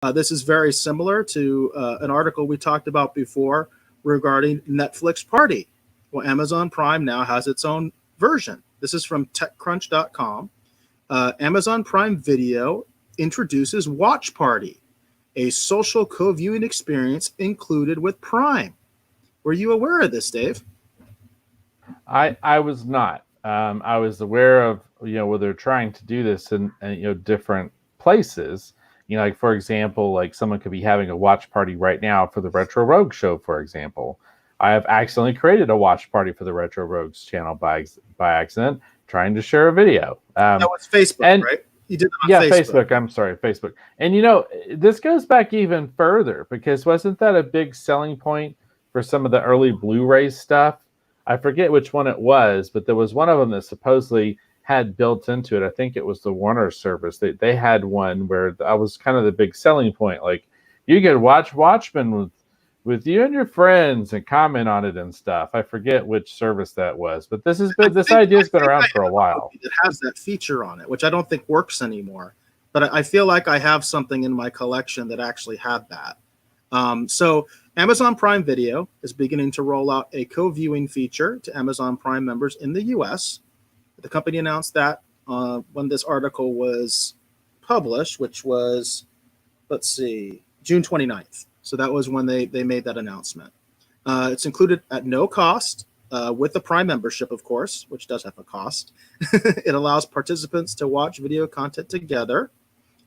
This is very similar to an article we talked about before regarding Netflix Party. Well, Amazon Prime now has its own version. This is from TechCrunch.com. Amazon Prime Video introduces Watch Party, a social co-viewing experience included with Prime. Were you aware of this, Dave? I was not. I was aware of where they're trying to do this in different places. Like for example, like someone could be having a watch party right now for the Retro Rogue show, for example. I have accidentally created a watch party for the Retro Rogues channel by accident, trying to share a video. That was Facebook, right? You did that on Facebook. I'm sorry, Facebook. And this goes back even further, because wasn't that a big selling point for some of the early Blu-ray stuff? I forget which one it was, but there was one of them that supposedly had built into it. I think it was the Warner service. They had one where that was kind of the big selling point. Like, you could watch Watchmen with you and your friends and comment on it and stuff. I forget which service that was, but this idea's been around for a while. It has that feature on it, which I don't think works anymore. But I feel like I have something in my collection that actually had that. So Amazon Prime Video is beginning to roll out a co-viewing feature to Amazon Prime members in the US. The company announced that when this article was published, which was, June 29th. So that was when they made that announcement. It's included at no cost with the Prime membership, of course, which does have a cost. It allows participants to watch video content together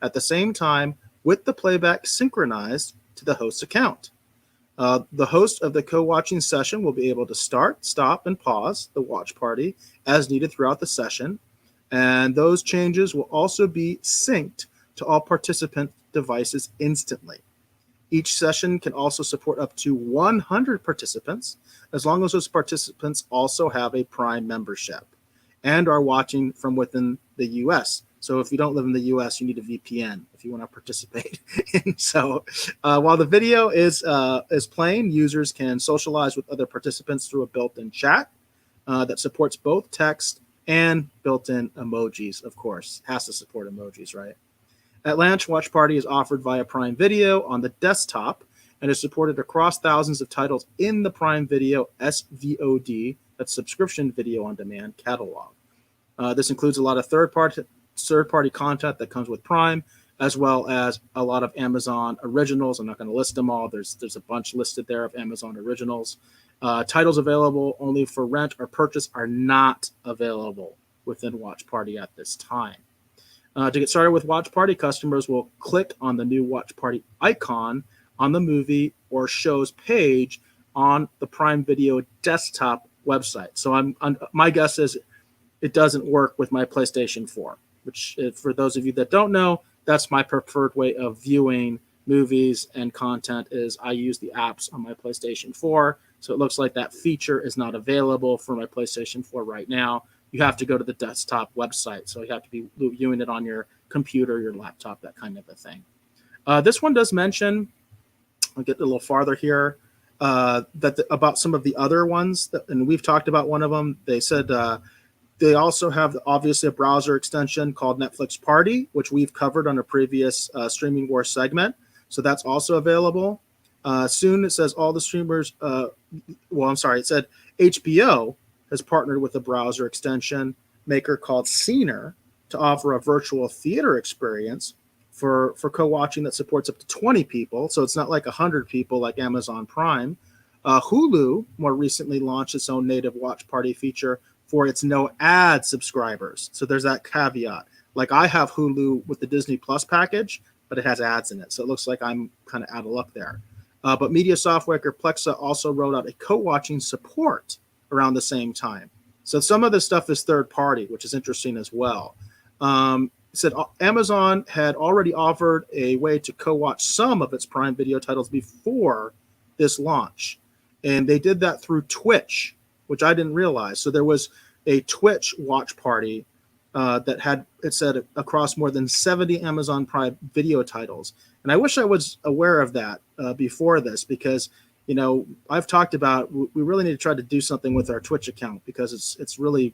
at the same time with the playback synchronized to the host's account. The host of the co-watching session will be able to start, stop, and pause the watch party as needed throughout the session. And those changes will also be synced to all participant devices instantly. Each session can also support up to 100 participants, as long as those participants also have a Prime membership and are watching from within the US. So if you don't live in the US, you need a VPN if you want to participate. And so while the video is playing, users can socialize with other participants through a built-in chat that supports both text and built-in emojis, of course. It has to support emojis, right? At launch, Watch Party is offered via Prime Video on the desktop and is supported across thousands of titles in the Prime Video SVOD, that's subscription video on demand catalog. This includes a lot of third-party content that comes with Prime, as well as a lot of Amazon originals. I'm not going to list them all. There's a bunch listed there of Amazon originals. Titles available only for rent or purchase are not available within Watch Party at this time. To get started with Watch Party, customers will click on the new Watch Party icon on the movie or show's page on the Prime Video desktop website. So my guess is it doesn't work with my PlayStation 4, which, for those of you that don't know, that's my preferred way of viewing movies and content. Is I use the apps on my PlayStation 4. So it looks like that feature is not available for my PlayStation 4 right now. You have to go to the desktop website. So you have to be viewing it on your computer, your laptop, that kind of a thing. This one does mention, I'll get a little farther here, about some of the other ones, and we've talked about one of them. They said they also have, obviously, a browser extension called Netflix Party, which we've covered on a previous Streaming Wars segment. So that's also available. Soon, it says all the streamers, it said HBO has partnered with a browser extension maker called Scener to offer a virtual theater experience for co-watching that supports up to 20 people. So it's not like 100 people like Amazon Prime. Hulu more recently launched its own native Watch Party feature for its no ad subscribers. So there's that caveat. Like, I have Hulu with the Disney Plus package, but it has ads in it. So it looks like I'm kind of out of luck there. But media software Plexa also rolled out a co-watching support around the same time. So some of this stuff is third party, which is interesting as well. It said Amazon had already offered a way to co-watch some of its Prime Video titles before this launch. And they did that through Twitch, which I didn't realize. So there was a Twitch watch party that had, it said, across more than 70 Amazon Prime Video titles. And I wish I was aware of that before this, because I've talked about we really need to try to do something with our Twitch account, because it's really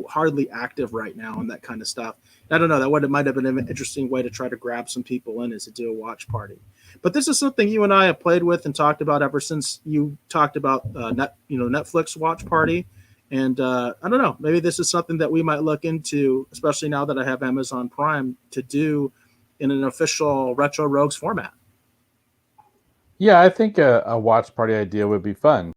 hardly active right now and that kind of stuff. I don't know. It might have been an interesting way to try to grab some people in, is to do a watch party. But this is something you and I have played with and talked about ever since you talked about Netflix watch party. And I don't know, maybe this is something that we might look into, especially now that I have Amazon Prime, to do in an official Retro Rogues format. Yeah, I think a watch party idea would be fun.